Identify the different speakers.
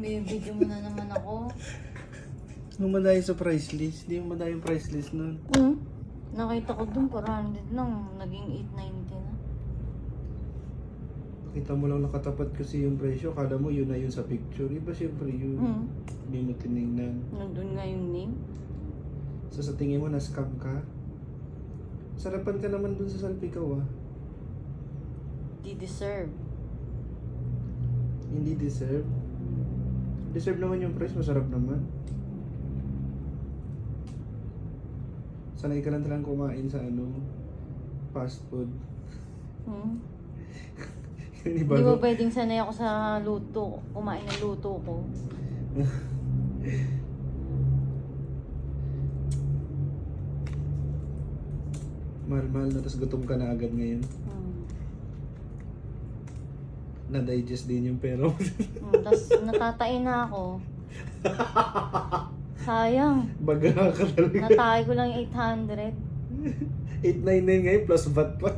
Speaker 1: Bibigyan mo na naman ako.
Speaker 2: Nung madayo sa price list, hindi mo madayo yung price list nun.
Speaker 1: Nakita ko dun 400 lang. Naging 890 na.
Speaker 2: Nakita mo lang nakatapat kasi yung presyo, akala mo yun na yun sa picture. Iba syempre yun. Hindi mo tinignan.
Speaker 1: Nandun nga yung name.
Speaker 2: So sa tingin mo, na-scam ka? Sarapan ka naman dun sa Salpikaw ah.
Speaker 1: Di deserve.
Speaker 2: Hindi deserve. Deserve naman yung price, masarap naman. Sanay ka lang talagang kumain sa fast food.
Speaker 1: Di ba pwedeng sanay ako sa luto, kumain ng luto ko?
Speaker 2: Mahal-mahal na, tapos gutom ka na agad ngayon. Na-digest din yung pera mo.
Speaker 1: Tapos natatain na ako. Sayang.
Speaker 2: Baga ka talaga.
Speaker 1: Natay ko lang yung 800.
Speaker 2: 899 ngayon plus VAT pa.